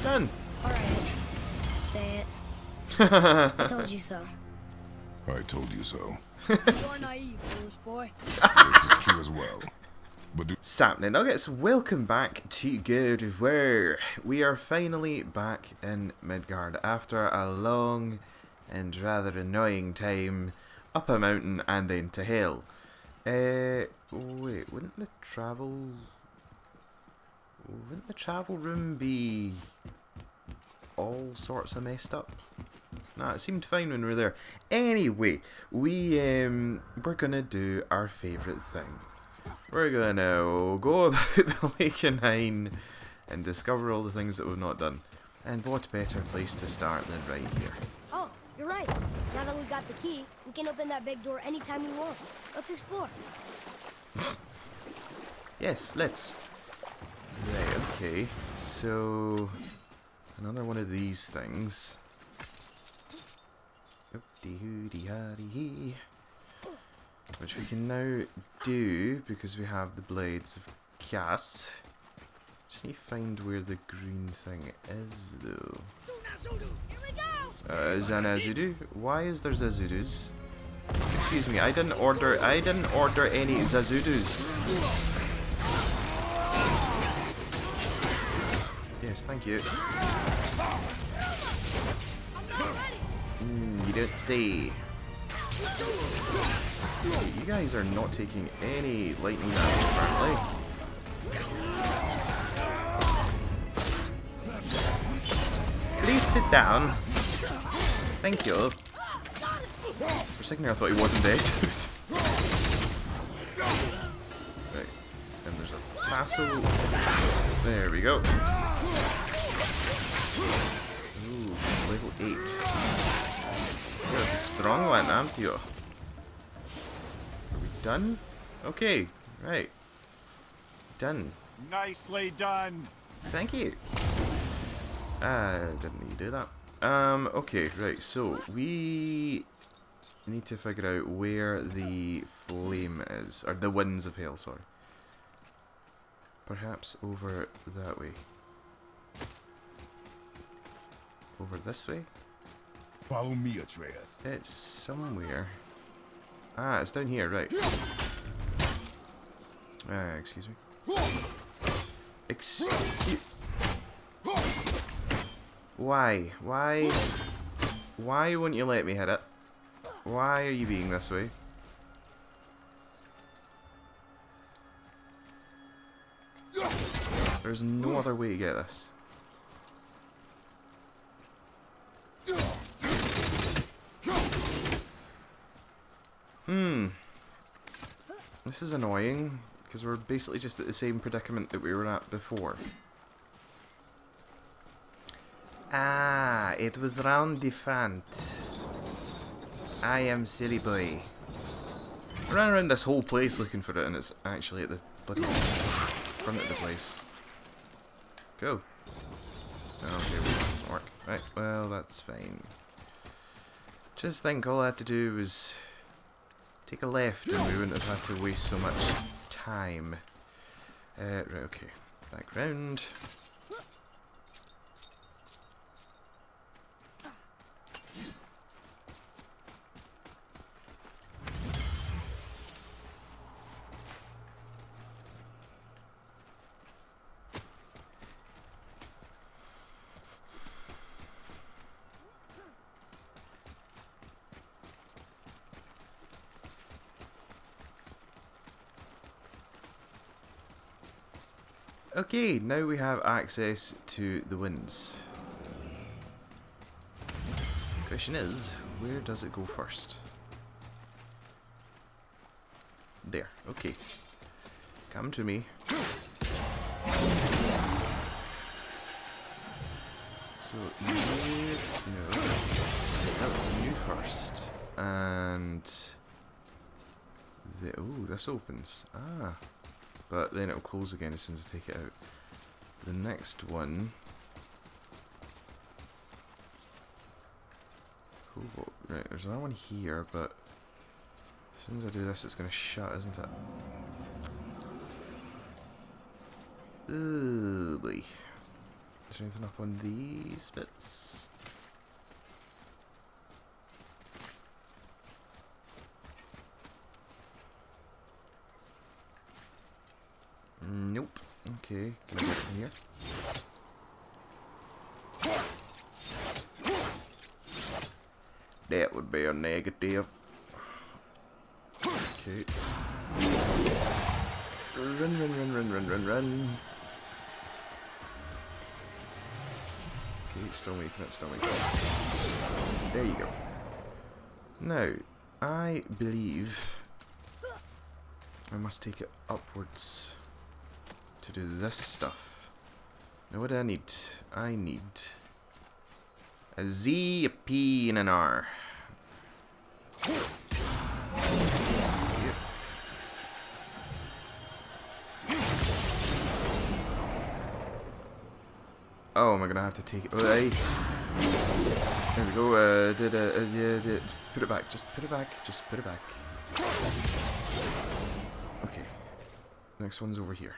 Done. Alright. Say it. I told you so. I told you so. You're naive, foolish boy. This is true as well. But do Sapling Nuggets, welcome back to Gullveig. We are finally back in Midgard after a long and rather annoying time up a mountain and then to Hel. Wait, wouldn't the travel room be all sorts of messed up? Nah, it seemed fine when we were there. Anyway, we're gonna do our favourite thing. We're gonna go about the Lake of Nine and discover all the things that we've not done. And what better place to start than right here? Oh, you're right. Now that we got the key, we can open that big door anytime we want. Let's explore. Yes, let's. Right, okay. So, another one of these things. Oop-dee-hoo-dee-ha-dee-hee. Which we can now do because we have the blades of Cass. Just need to find where the green thing is, though. Here we go! Zanazudu? Why is there Zazudus? Excuse me, I didn't order any Zazudus. Yes, thank you. You don't say. You guys are not taking any lightning damage, apparently. Please sit down. Thank you. For a second there I thought he wasn't dead. Right. And there's a tassel. There we go. Ooh, level 8. You're a strong one, aren't you? Are we done? Okay, right. Done. Nicely done. Thank you. Didn't need to do that. Okay, right, so we need to figure out where the flame is. Or the winds of Hel, sorry. Perhaps over that way. Over this way? follow me, Atreus. It's somewhere. Ah, it's down here, right. Excuse me. Excuse... Why? Why won't you let me hit it? Why are you being this way? There's no other way to get this. This is annoying, because we're basically just at the same predicament that we were at before. Ah, it was round the front. I am silly boy. I ran around this whole place looking for it, and it's actually at the bloody front of the place. Go. Okay, well, this doesn't work. Right, well, that's fine. Just think all I had to do was take a left and we wouldn't have had to waste so much time. Right, okay. Back round. Okay, now we have access to the winds. Question is, where does it go first? There, okay. Come to me. So, you first. And... oh, this opens. Ah. But then it'll close again as soon as I take it out. The next one... oh, right, there's another one here, but... as soon as I do this, it's going to shut, isn't it? Oh boy. Is there anything up on these bits? Nope. Okay, can I get from here? That would be a negative. Okay. Run. Okay, still making it, still making it. There you go. Now, I believe I must take it upwards to do this stuff. Now what do I need? I need a Z, a P, and an R. Yep. Oh, am I gonna have to take it? Oh, hey. There we go. Put it back. Just put it back. Just put it back. Okay. Next one's over here.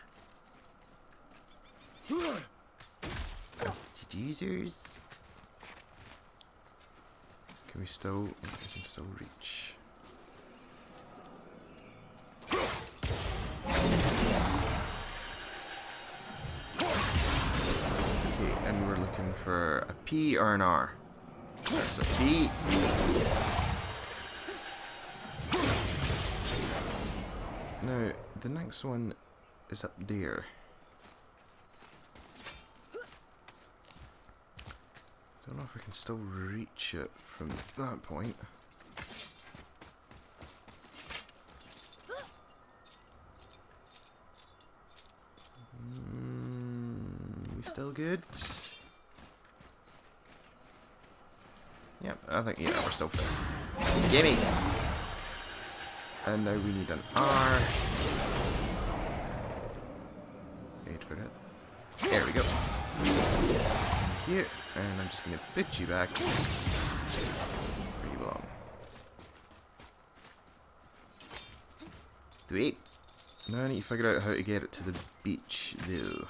Users. Can we still? We can still reach. Okay, and we're looking for a P or an R. That's a P. Now, the next one is up there. Don't know if I can still reach it from that point. We still good? Yep, I think, yeah, we're still fit. Gimme! And now we need an R. Wait for it. There we go. Here, and I'm just gonna put you back where you belong. 3. Now I need to figure out how to get it to the beach, though.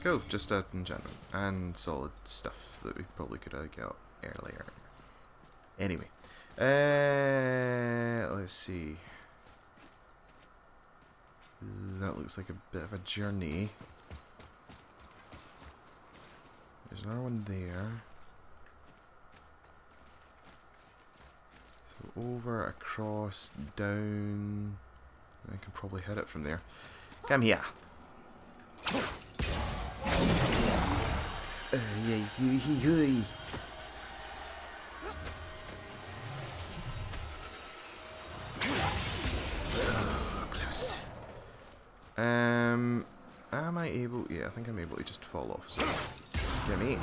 Cool, just in general, and solid stuff that we probably could have got earlier. Anyway, let's see. That looks like a bit of a journey. There's another one there. So over, across, down. I can probably hit it from there. Come here. Yeah. Close. Am I able? Yeah, I think I'm able to just fall off. So, get me.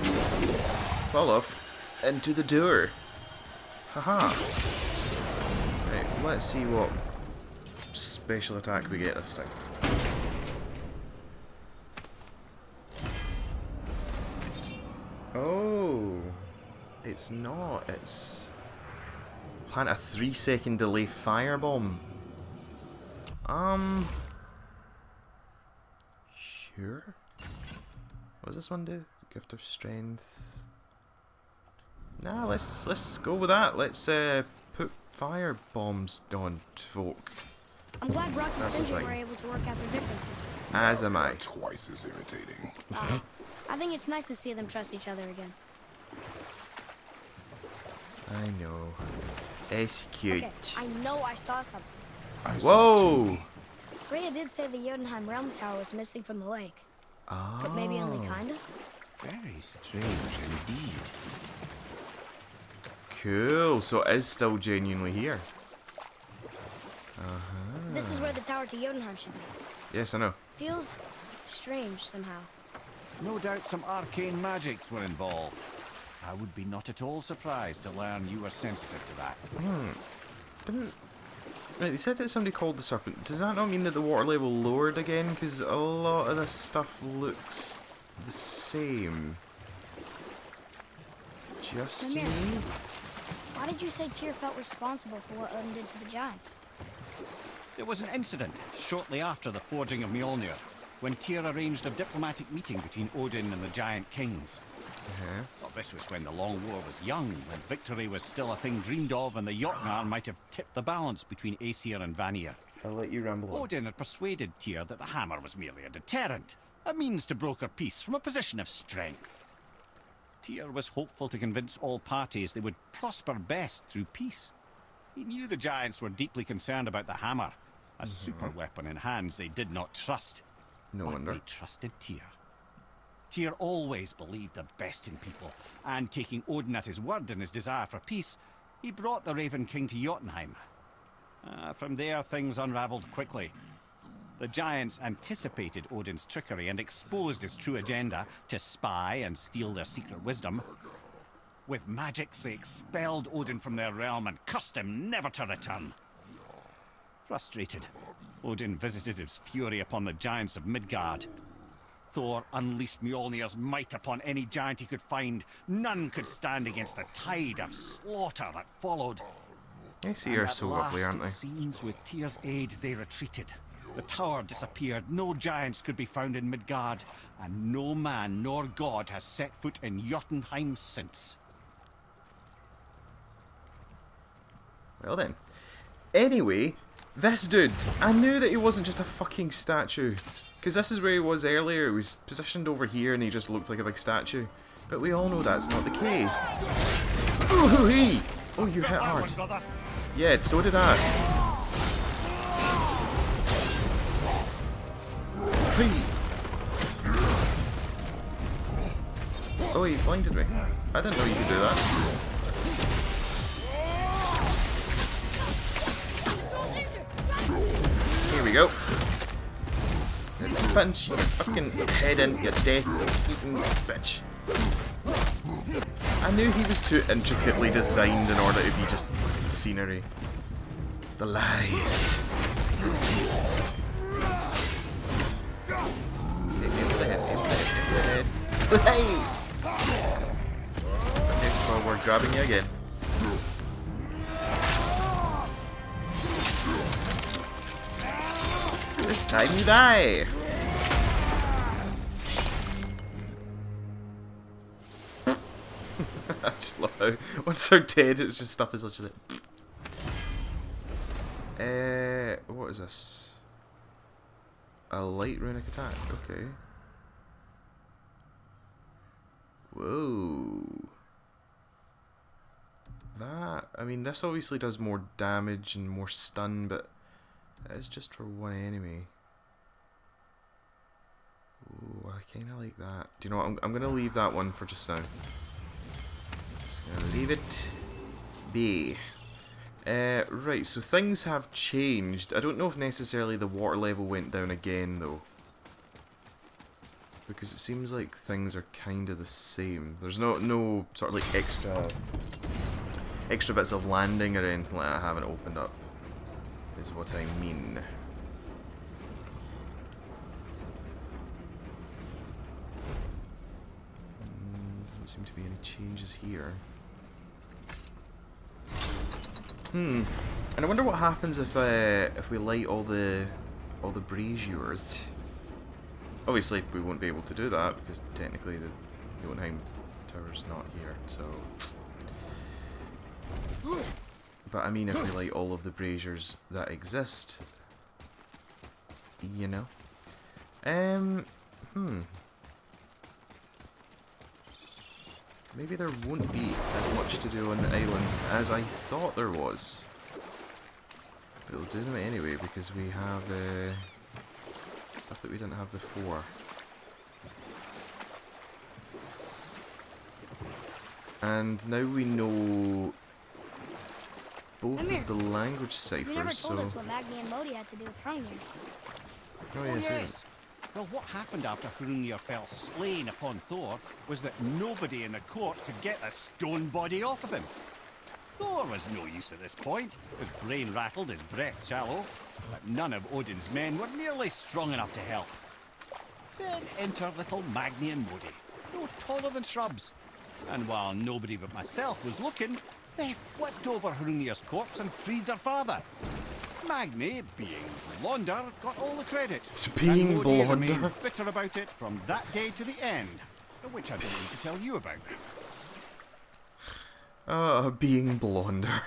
Fall off into the door. Haha. Right, let's see what special attack we get this time. Oh, it's not. It's plant a 3-second delay firebomb. Sure. What does this one do? Gift of strength. Nah, let's go with that. Let's put fire bombs on folk. I'm glad Brock and Cindy were able to work out their differences. As am I. Twice as irritating. I think it's nice to see them trust each other again. I know. It's cute. Okay, I know I saw something. Whoa! Freya did say the Jotunheim Realm Tower was missing from the lake. Oh. But maybe only kinda? Very strange indeed. Cool. So it is still genuinely here. This is where the tower to Jotunheim should be. Yes, I know. Feels strange somehow. No doubt some arcane magics were involved. I would be not at all surprised to learn you were sensitive to that. Right, they said that somebody called the serpent. Does that not mean that the water level lowered again? Because a lot of this stuff looks the same. Just to me? Why did you say Tyr felt responsible for what Odin did to the giants? There was an incident shortly after the forging of Mjolnir, when Tyr arranged a diplomatic meeting between Odin and the giant kings. Well, this was when the Long War was young, when victory was still a thing dreamed of, and the Jotnar might have tipped the balance between Aesir and Vanir. I'll let you ramble on. Odin had persuaded Tyr that the hammer was merely a deterrent, a means to broker peace from a position of strength. Tyr was hopeful to convince all parties they would prosper best through peace. He knew the giants were deeply concerned about the hammer, a super weapon in hands they did not trust. No But wonder. they trusted Tyr. Tyr always believed the best in people, and taking Odin at his word in his desire for peace, he brought the Raven King to Jotunheim. From there, things unravelled quickly. The giants anticipated Odin's trickery and exposed his true agenda to spy and steal their secret wisdom. With magics, they expelled Odin from their realm and cursed him never to return. Frustrated, Odin visited his fury upon the giants of Midgard. Thor unleashed Mjolnir's might upon any giant he could find. None could stand against the tide of slaughter that followed. Aesir are so lovely, aren't they? It seems with Tyr's aid they retreated. The tower disappeared, no giants could be found in Midgard, and no man nor god has set foot in Jotunheim since. Well then. Anyway, this dude, I knew that he wasn't just a fucking statue. Because this is where he was earlier. He was positioned over here and he just looked like a big statue. But we all know that's not the case. Ooh, hee! Oh, you hit hard. Yeah, so did I. Hey! Oh, he blinded me. I didn't know you could do that. Here we go. Punch your fucking head in, you death-eating bitch. I knew he was too intricately designed in order to be just fucking scenery. The lies. Aim for the head, aim for the head, aim for the head. Hey! Okay, well, we're grabbing you again. This time you die! I just love how once they're dead, it's just stuff is literally. What is this? A light runic attack. Okay. Whoa. That. I mean, this obviously does more damage and more stun, but it's just for one enemy. Ooh, I kind of like that. Do you know what? I'm going to leave that one for just now. Just going to leave it be. Right, so things have changed. I don't know if necessarily the water level went down again, though. Because it seems like things are kind of the same. There's no sort of like extra bits of landing or anything like that I haven't opened up. Is what I mean. Doesn't seem to be any changes here. And I wonder what happens if we light all the braziers. Obviously, we won't be able to do that because technically the Jotunheim Tower's not here. So, but I mean, if we light all of the braziers that exist, you know. Maybe there won't be as much to do on the islands as I thought there was. But we'll do them anyway because we have stuff that we didn't have before. And now we know both of the language ciphers, You never so... told us what Magni and Modi had to do with Hrungnir. Oh yes, yes. Well, what happened after Hrungnir fell slain upon Thor was that nobody in the court could get the stone body off of him. Thor was no use at this point, his brain rattled, his breath shallow, but none of Odin's men were nearly strong enough to help. Then enter little Magni and Modi, no taller than shrubs, and while nobody but myself was looking, They flipped over Hrungnir's corpse and freed their father. Magni, being blonder, got all the credit. Being and Modi blonder? remained bitter about it from that day to the end, which I don't need to tell you about. Being blonder.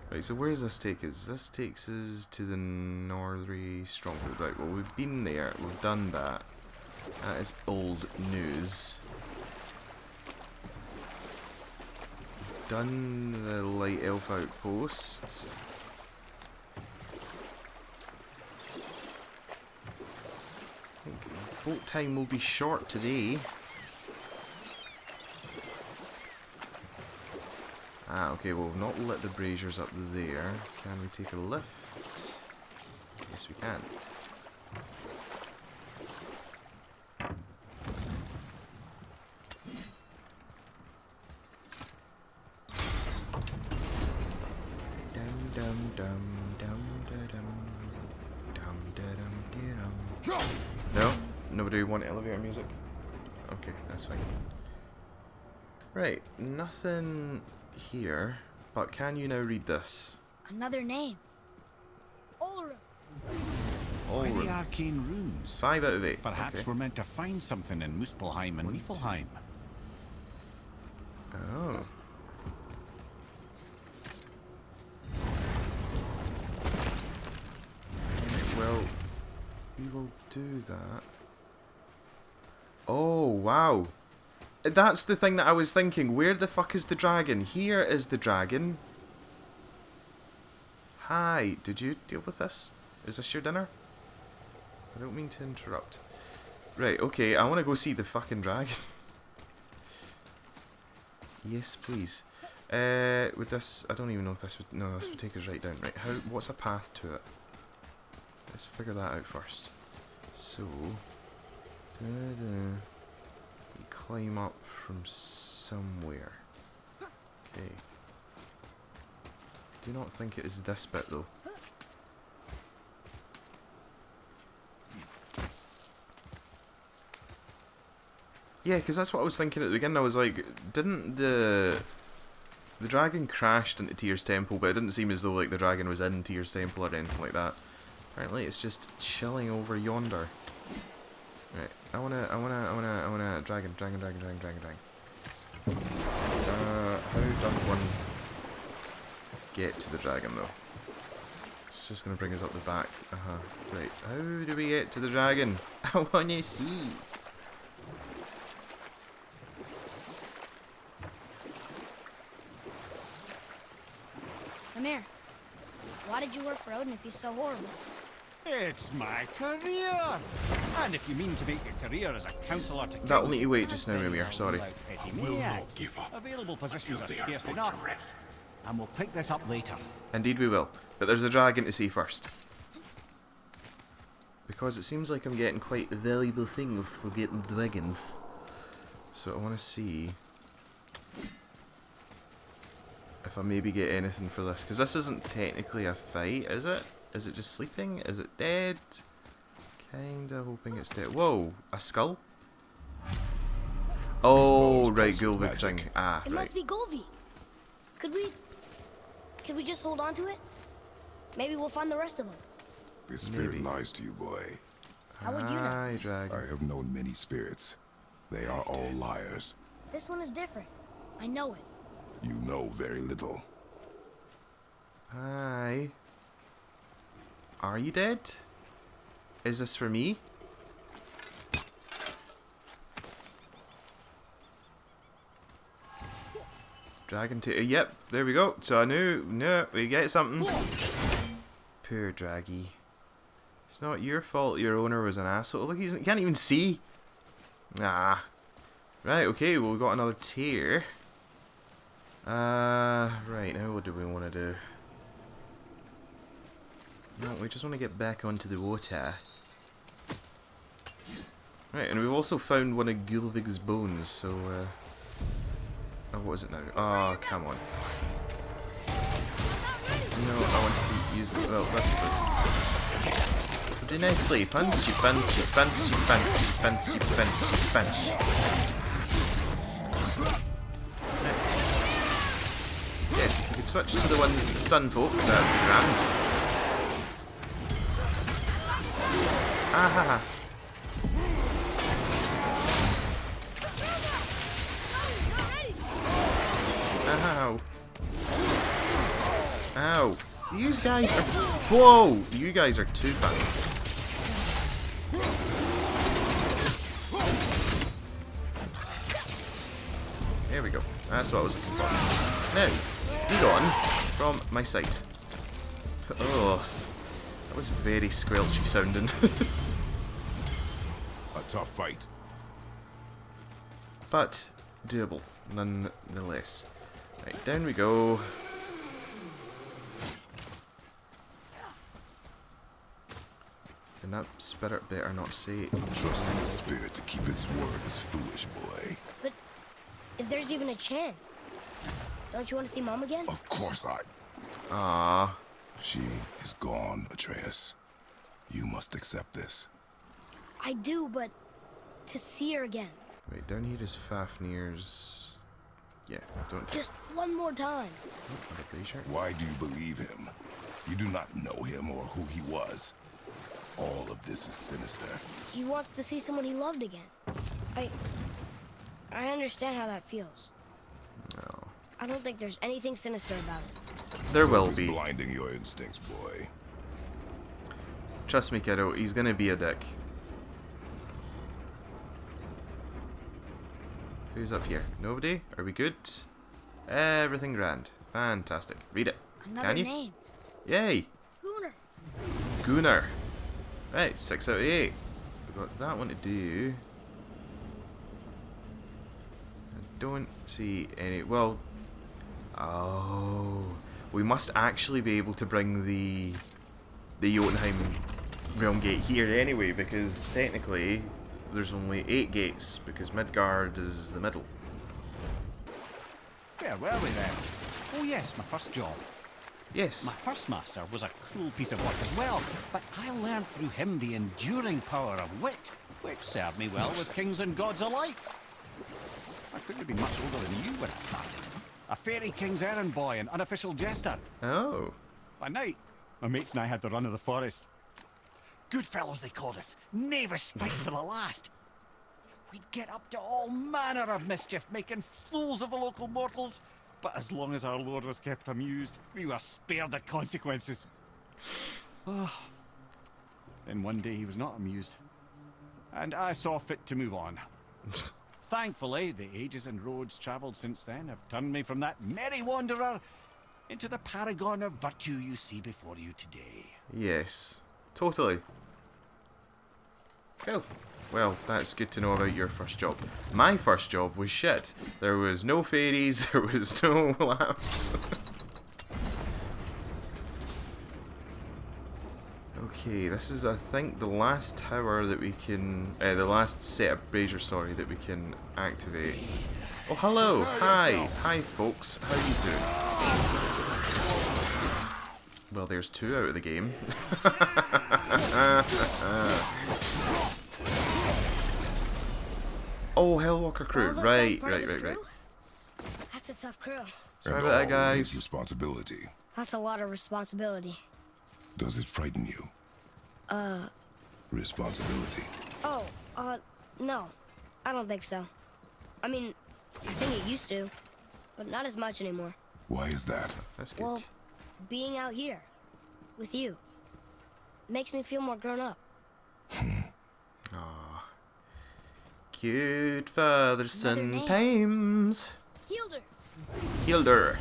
Right, so where does this take us? This takes us to the northern stronghold. Right, well, we've been there. We've done that. That is old news. Done the light elf outpost. I think boat time will be short today. Ah, okay, well, we've not lit the braziers up there. Can we take a lift? Yes, we can. Dum dum dum dum da dum dum da dum dum. No? Nobody want elevator music? Okay, that's fine. Right, nothing here, but can you now read this? Another name. Ulra. Why the arcane runes? 5 out of 8. Perhaps Okay. we're meant to find something in Muspelheim and Niflheim. Oh. Well, we will do that. Oh, wow. That's the thing that I was thinking. Where the fuck is the dragon? Here is the dragon. Hi, did you deal with this? Is this your dinner? I don't mean to interrupt. Right, okay, I want to go see the fucking dragon. Yes, please. With this, I don't even know if this would, no, this would take us right down. Right, what's a path to it? Let's figure that out first. So, we climb up from somewhere. Okay. Do not think it is this bit though. Yeah, because that's what I was thinking at the beginning. I was like, didn't the dragon crashed into Tyr's temple, but it didn't seem as though like the dragon was in Tyr's temple or anything like that. Apparently, it's just chilling over yonder. Right, I wanna, dragon. How does one get to the dragon though? It's just gonna bring us up the back. Right, how do we get to the dragon? I wanna see. Amir, why did you work for Odin if he's so horrible? It's my career! And if you mean to make a career as a counsellor to That'll need to wait just now, Mimir, sorry. I will not give up Available positions are until they are scarce put enough. to rest. And we'll pick this up later. Indeed we will. But there's a dragon to see first. Because it seems like I'm getting quite valuable things for getting dragons. So I want to see if I maybe get anything for this. Because this isn't technically a fight, is it? Is it just sleeping? Is it dead? Kinda hoping it's dead. Whoa, a skull? Oh, right, Gullveig thing. Ah, It right. must be Gullveig. Could we just hold on to it? Maybe we'll find the rest of them. The spirit Maybe. lies to you, boy. How would you know? Hi, dragon. I have known many spirits. They are all liars. This one is different. I know it. You know very little. Hi. Are you dead? Is this for me? Dragon tail. Yep, there we go. So I knew. No, we get something. Poor Draggy. It's not your fault your owner was an asshole. Look, he can't even see. Ah. Right, okay, well, we've got another tier. Right, now what do we want to do? No, we just want to get back onto the water. Right, and we've also found one of Gullveig's bones, so, oh, what is it now? Oh, come on. No, I wanted to use it. Well, that's good. So do nicely. Punchy, punchy, punchy, punchy, punchy, punchy, punch. Nice. switch to the ones that stun folk, that'd be grand. Ahaha. Ow. Ow. These guys are... Whoa! You guys are too fast. There we go. That's what I was looking for. Now, be gone from my sight. Oh, that was very squelchy sounding. A tough fight. But doable, nonetheless. Right, down we go. And that spirit better not say. Trust in the spirit to keep its word is foolish, boy. But if there's even a chance, don't you want to see Mom again? Of course I... Ah, She is gone, Atreus. You must accept this. I do, but to see her again, wait, down here is Fafnir's. Yeah, don't. just one more time. Not a brazier. Why do you believe him? You do not know him or who he was. All of this is sinister. He wants to see someone he loved again. I understand how that feels. No, I don't think there's anything sinister about it. there will He's be. blinding your instincts, boy. Trust me, kiddo. He's gonna be a dick. Who's up here? Nobody? Are we good? Everything grand. Fantastic. Read it. Another Can you? name. Yay! Gunnar. Gunnar. Right, 6 out of 8. We've got that one to do. I don't see any... Well... Oh... We must actually be able to bring the Jotunheim Realm Gate here anyway, because technically there's only 8 gates, because Midgard is the middle. Where were we then? Oh yes, my first job. Yes. My first master was a cruel piece of work as well, but I learned through him the enduring power of wit, which served me well with kings and gods alike. I couldn't have been much older than you when it started. A fairy king's errand boy and unofficial jester. Oh. By night, my mates and I had the run of the forest. Good fellows they called us, never spiked to the last. We'd get up to all manner of mischief, making fools of the local mortals. But as long as our lord was kept amused, we were spared the consequences. Oh. Then one day he was not amused, and I saw fit to move on. Thankfully, the ages and roads travelled since then have turned me from that merry wanderer into the paragon of virtue you see before you today. Yes. Totally. Cool. Well, that's good to know about your first job. My first job was shit. There was no fairies, there was no laughs. Okay, this is, I think, the last tower that we can... the last set of braziers, sorry, that we can activate. Oh, hello! Hi! Hi, folks. How you doing? Well, there's 2 out of the game. Oh, Hel Walker crew. All those guys Right, part of right, this right, right. crew? That's a tough crew. Sorry And about that, all guys. his responsibility. That's a lot of responsibility. Does it frighten you? Responsibility. Oh, no. I don't think so. I mean, I think it used to, but not as much anymore. Why is that? That's good. Well, being out here with you makes me feel more grown up. Aww. Cute father son name. times. Hilder. Hilder.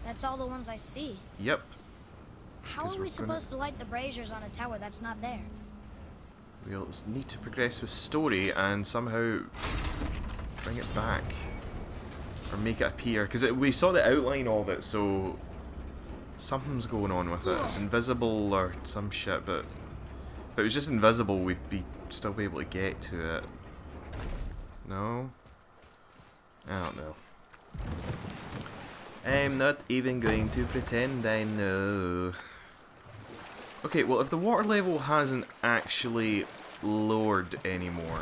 That's all the ones I see. Yep. How 'Cause are we're we gonna- supposed to light the braziers on a tower that's not there? We'll need to progress with story and somehow bring it back. Or make it appear. Because we saw the outline of it, so something's going on with it. It's invisible or some shit, but if it was just invisible, we'd still be able to get to it. No? I don't know. I'm not even going to pretend I know. Okay, well, if the water level hasn't actually lowered anymore,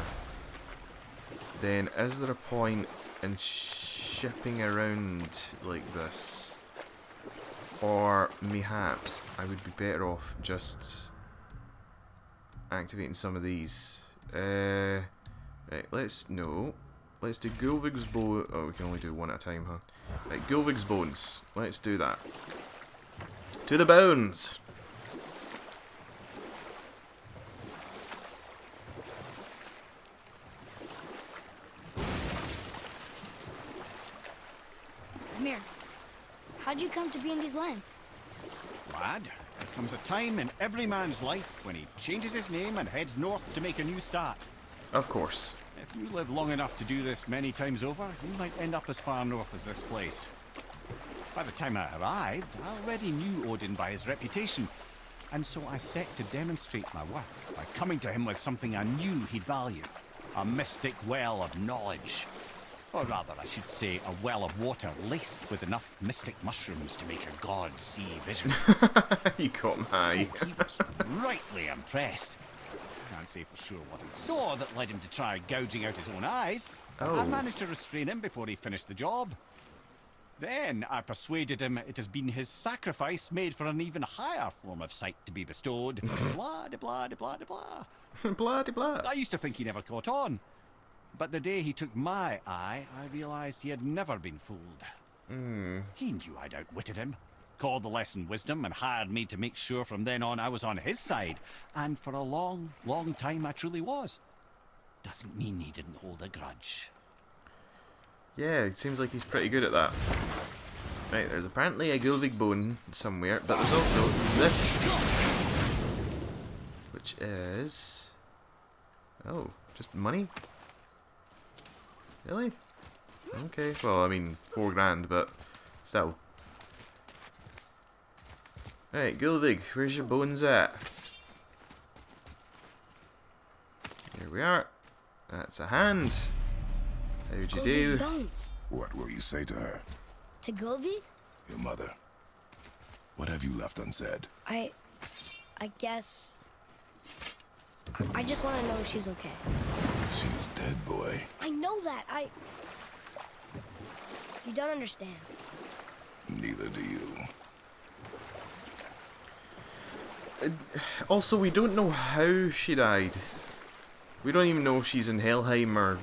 then is there a point in shipping around like this? Or perhaps I would be better off just activating some of these. Right, let's do Gullveig's bow. Oh, we can only do one at a time, huh? Right, Gullveig's bones. Let's do that. To the bones! Amir, how'd you come to be in these lands? Lad, there comes a time in every man's life when he changes his name and heads north to make a new start. Of course. If you live long enough to do this many times over, you might end up as far north as this place. By the time I arrived, I already knew Odin by his reputation, and so I set to demonstrate my worth by coming to him with something I knew he'd value. A mystic well of knowledge. Or rather, I should say, a well of water laced with enough mystic mushrooms to make a god see visions. You caught him high. Oh, he was rightly impressed. Can't say for sure what he saw that led him to try gouging out his own eyes. But I Oh. managed to restrain him before he finished the job. Then I persuaded him it has been his sacrifice made for an even higher form of sight to be bestowed. Blah de blah de blah de blah. Blah de blah. I used to think he never caught on. But the day he took my eye, I realized he had never been fooled. He knew I'd outwitted him, called the lesson wisdom, and hired me to make sure from then on I was on his side. And for a long, long time I truly was. Doesn't mean he didn't hold a grudge. Yeah, it seems like he's pretty good at that. Right, there's apparently a Gullveig bone somewhere, but there's also this, which is... Oh, just money? Really? Okay, well, I mean, 4 grand, but still. Right, Gullveig, where's your bones at? Here we are. That's a hand. How'd you Gullveig's do? bones. What will you say to her? To Gullveig? Your mother. What have you left unsaid? I guess... I just want to know if she's okay. She's dead, boy. I know that. You don't understand. Neither do you. Also, we don't know how she died. We don't even know if she's in Helheim or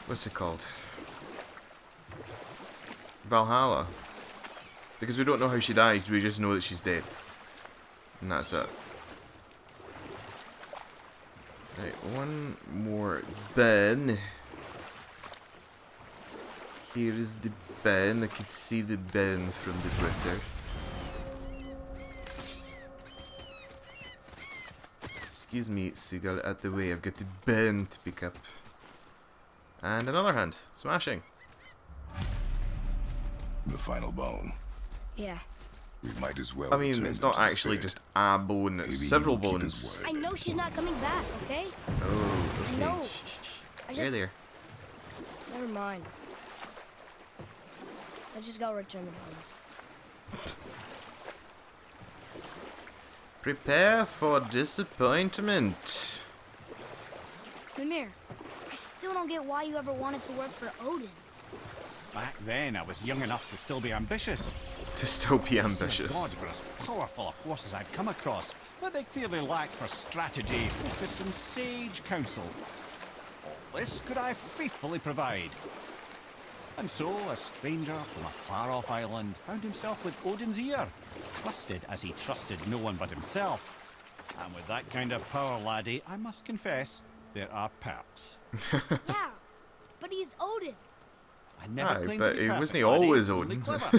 what's it called? Valhalla. Because we don't know how she died, we just know that she's dead. And that's it. Right, one more bin. Here is the bin. I can see the bin from the Twitter. Excuse me, Seagull, out the way. I've got the bin to pick up. And another hand. Smashing. The final bone. Yeah. We might as well. I mean, return it's them not to the actually spirit. just a bone, it's Maybe he several will keep his bones. word. I know she's not coming back, okay? Oh, okay. know. Shh, shh, shh. I Here just- there. Never mind. Let's just go return the bones. Prepare for disappointment. Mimir, I still don't get why you ever wanted to work for Odin. Back then, I was young enough to still be ambitious. To still be The ambitious. gods were as powerful a forces I'd come across, but they clearly lacked for strategy, focus, and sage counsel. All this could I faithfully provide. And so, a stranger from a far-off island found himself with Odin's ear, trusted as he trusted no one but himself. And with that kind of power, laddie, I must confess, there are perks. Yeah, but he's Odin. I never Aye, claimed but to be he perfect, wasn't laddie, always only Odin. clever.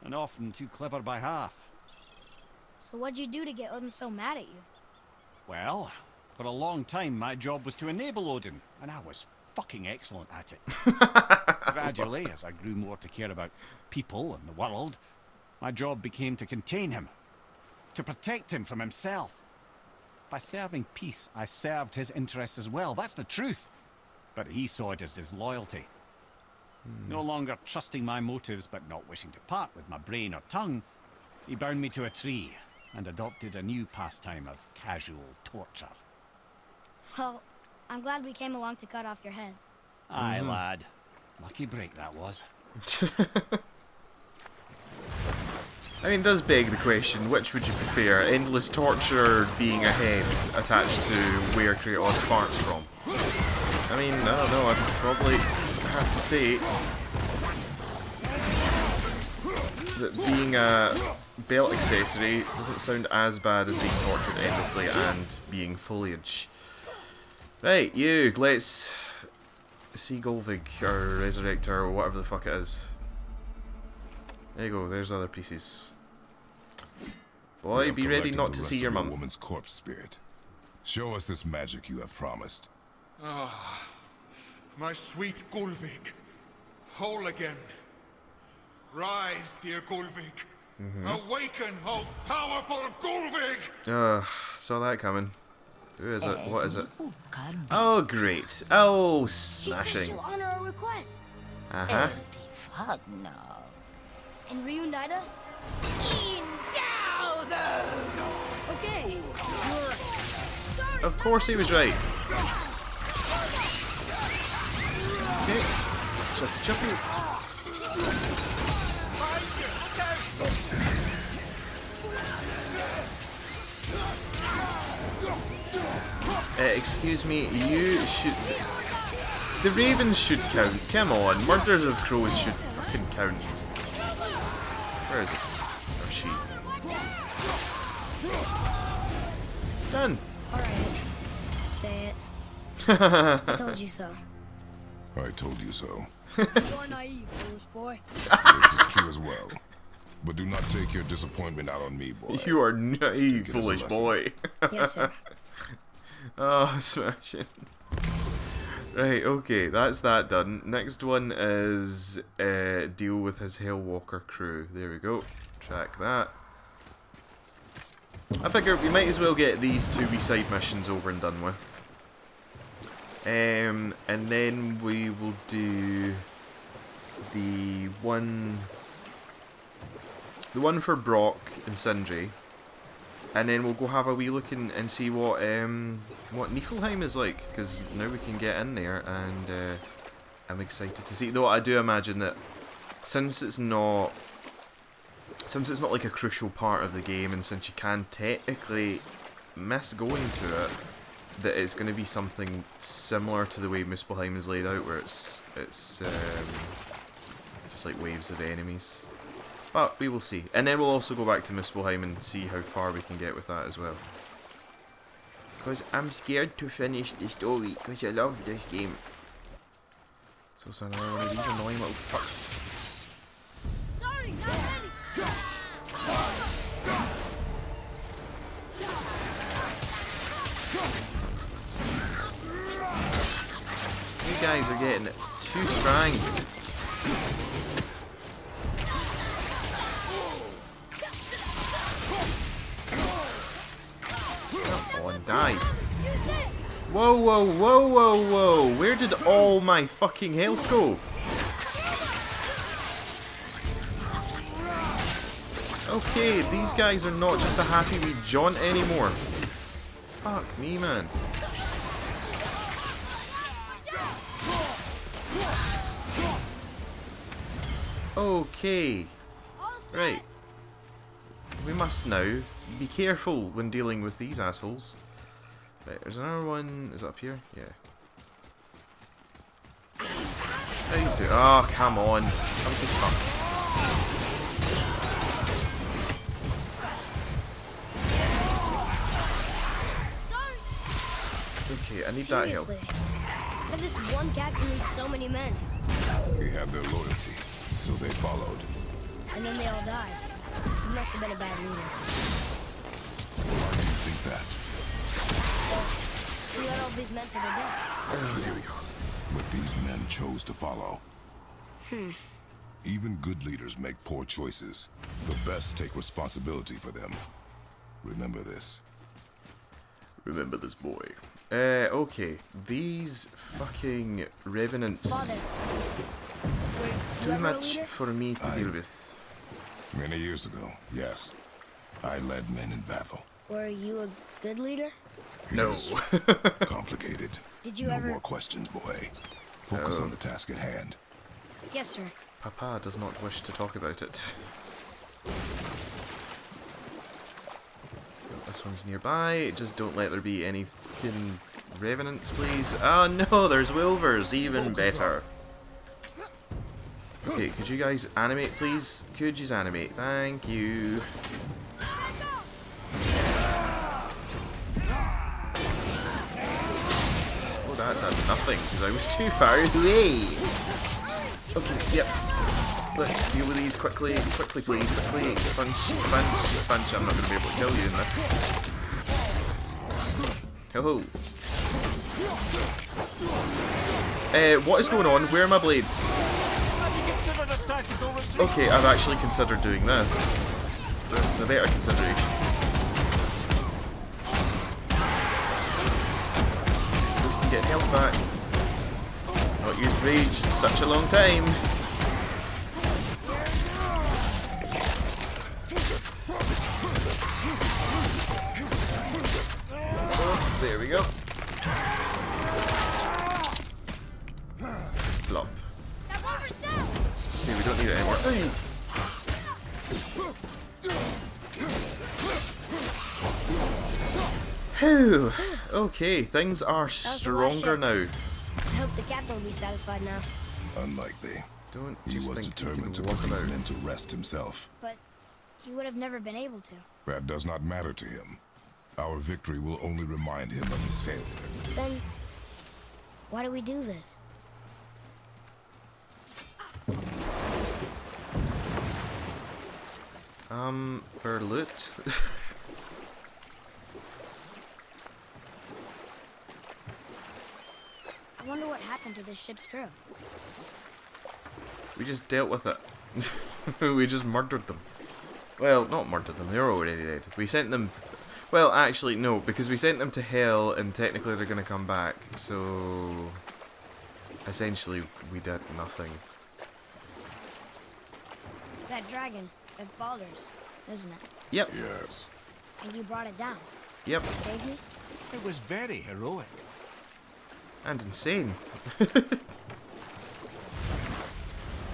And often too clever by half. So what'd you do to get Odin so mad at you? Well, for a long time my job was to enable Odin, and I was fucking excellent at it. Gradually, as I grew more to care about people and the world, my job became to contain him, to protect him from himself. By serving peace, I served his interests as well, that's the truth. But he saw it as disloyalty. No longer trusting my motives, but not wishing to part with my brain or tongue, he bound me to a tree and adopted a new pastime of casual torture. Well, I'm glad we came along to cut off your head. Aye, lad. Lucky break that was. I mean, it does beg the question, which would you prefer? Endless torture or being a head attached to where Kratos farts from? I mean, I don't know, I'd probably have to say that being a belt accessory doesn't sound as bad as being tortured endlessly and being foliage. Right, you, let's see Gullveig, or resurrect her, or whatever the fuck it is. There you go, there's other pieces. Boy, be ready not to see your mum. Woman's corpse spirit. Show us this magic you have promised. Ah, my sweet Gullveig. Whole again. Rise, dear Gullveig. Awaken, oh powerful Gullveig! Saw that coming. Who is it? What is it? Oh, great. Oh, She said smashing. she'll honor our request Uh-huh. and reunite us. Okay. Of course he was right. Okay. Chuppy. Excuse me, you should... The ravens should count. Come on, murders of crows should fucking count. Where is it? Or she? Done. Alright. Say it. I told you so. I told you so. You're naive, foolish boy. This is true as well. But do not take your disappointment out on me, boy. You are naive, Take it as a foolish lesson. boy. Yes, sir. Oh, smashing. Right, okay, that's that done. Next one is deal with his Hel Walker crew. There we go. Track that. I figure we might as well get these two wee side missions over and done with. And then we will do the one for Brock and Sindri. And then we'll go have a wee look and see what Niflheim is like, because now we can get in there, and I'm excited to see. Though I do imagine that since it's not like a crucial part of the game, and since you can technically miss going to it, that it's going to be something similar to the way Muspelheim is laid out, where it's just like waves of enemies. But we will see. And then we'll also go back to Muspelheim and see how far we can get with that as well. Because I'm scared to finish the story, because I love this game. So it's another one of these annoying little fucks. Sorry, not ready. You guys are getting too strong. Come on, die. Whoa, whoa, whoa, whoa, whoa. Where did all my fucking health go? Okay, these guys are not just a happy wee jaunt anymore. Fuck me, man. Okay. Right. We must now be careful when dealing with these assholes. Right, there's another one. Is it up here? Yeah. Please do. Oh, come on. That was a fuck. Okay, I need that help. Seriously. How did this one captain lead so many men? He had their loyalty, so they followed. And then they all died. He must have been a bad leader. Why do you think that? He led all these men to their death. Oh, here we go. But these men chose to follow. Even good leaders make poor choices. The best take responsibility for them. Remember this. Remember this boy. Okay. These fucking revenants. Father. Were you Too ever a much leader? for me to deal with. Many years ago, yes. I led men in battle. Were you a good leader? It No. is complicated. Did you No ever... more questions, boy. Focus on the task at hand. Yes, sir. Papa does not wish to talk about it. This one's nearby. Just don't let there be any fucking revenants, please. Oh no, there's Wilvers. Even better. Okay, could you guys animate, please? Could you animate? Thank you. Oh, that did nothing because I was too far away. Okay, yep. Let's deal with these quickly. Quickly, please. Quickly. Punch, punch, punch. I'm not going to be able to kill you in this. Oh. What is going on? Where are my blades? Okay, I've actually considered doing this. This is a better consideration. At least I'm getting health back. Not used rage in such a long time. Oh, there we go. Flop. Okay, we don't need it anymore. Hey. Whew. Okay, things are stronger now. I hope the captain will be satisfied now. Unlikely. Don't He just was think you determined to can put walk these about. men to rest himself. But he would have never been able to. That does not matter to him. Our victory will only remind him of his failure. Then, why do we do this? For loot. I wonder what happened to this ship's crew. We just dealt with it. We just murdered them. Well, not murdered them, they were already dead. We sent them... Well, actually, no, because we sent them to Hell, and technically they're going to come back, so... Essentially, we did nothing. That dragon, that's Baldur's, isn't it? Yep, Yes. And you brought it down. yep, Saved me? It was very heroic. and insane.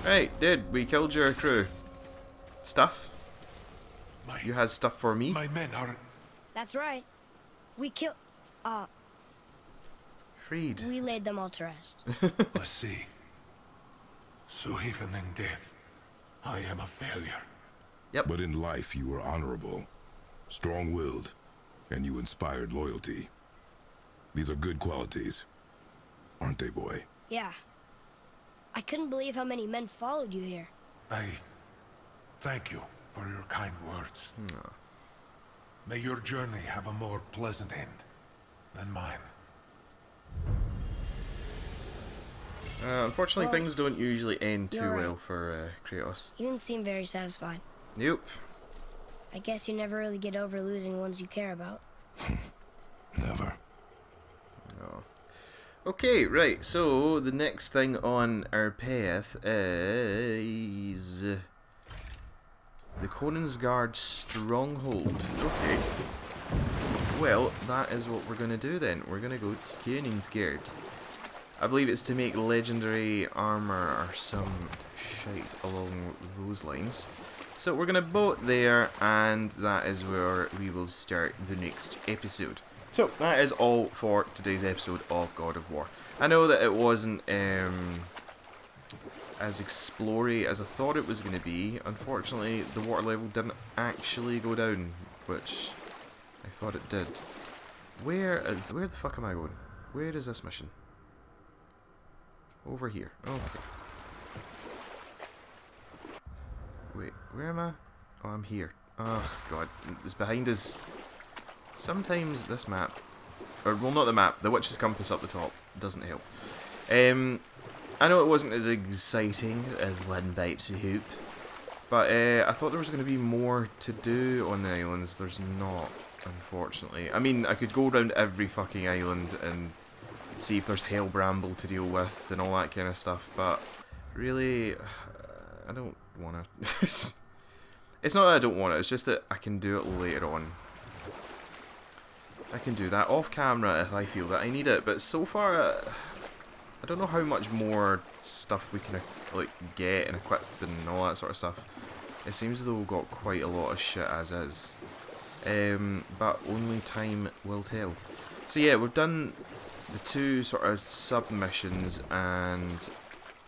Right, dude, we killed your crew. Stuff? You had stuff for me? My men are... That's right. We killed... Freed. we laid them all to rest. I see. So even in death, I am a failure. But in life you were honorable, strong-willed, and you inspired loyalty. These are good qualities, aren't they, boy? Yeah. I couldn't believe how many men followed you here. I thank you for your kind words. May your journey have a more pleasant end than mine. Unfortunately, Well, things don't usually end too you're right. well for Kratos. You didn't seem very satisfied. Nope. I guess you never really get over losing ones you care about. Never. Oh. Okay, right, so the next thing on our path is... the Koningsgard Stronghold. Okay. Well, that is what we're going to do then. We're going to go to Koningsgard. I believe it's to make legendary armor or some shite along those lines. So we're going to boat there, and that is where we will start the next episode. So that is all for today's episode of God of War. I know that it wasn't as explory as I thought it was going to be. Unfortunately, the water level didn't actually go down, which I thought it did. Where the fuck am I going? Where is this mission? Over here. Okay. Wait, where am I? Oh, I'm here. Oh, God. It's behind us. Sometimes this map... Or, well, not the map. The Witch's Compass up the top doesn't help. I know it wasn't as exciting as One Bites a Hoop. But I thought there was going to be more to do on the islands. There's not, unfortunately. I mean, I could go around every fucking island and see if there's Hell Bramble to deal with and all that kind of stuff, but really, I don't want to. It's not that I don't want it, it's just that I can do it later on. I can do that off camera if I feel that I need it, but so far, I don't know how much more stuff we can like get and equip and all that sort of stuff. It seems as though we've got quite a lot of shit as is. But only time will tell. So yeah, we've done the 2 sort of submissions, and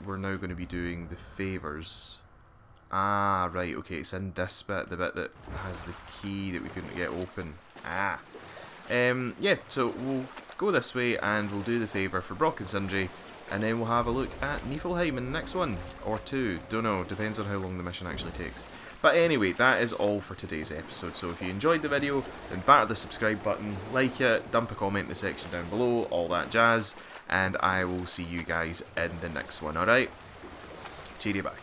we're now going to be doing the favours. Ah, right, okay, it's in this bit, the bit that has the key that we couldn't get open. Ah. Yeah, so we'll go this way and we'll do the favour for Brock and Sindri, and then we'll have a look at Niflheim in the next one, or 2, don't know, depends on how long the mission actually takes. But anyway, that is all for today's episode, so if you enjoyed the video, then batter the subscribe button, like it, dump a comment in the section down below, all that jazz, and I will see you guys in the next one, alright? Cheerio, bye.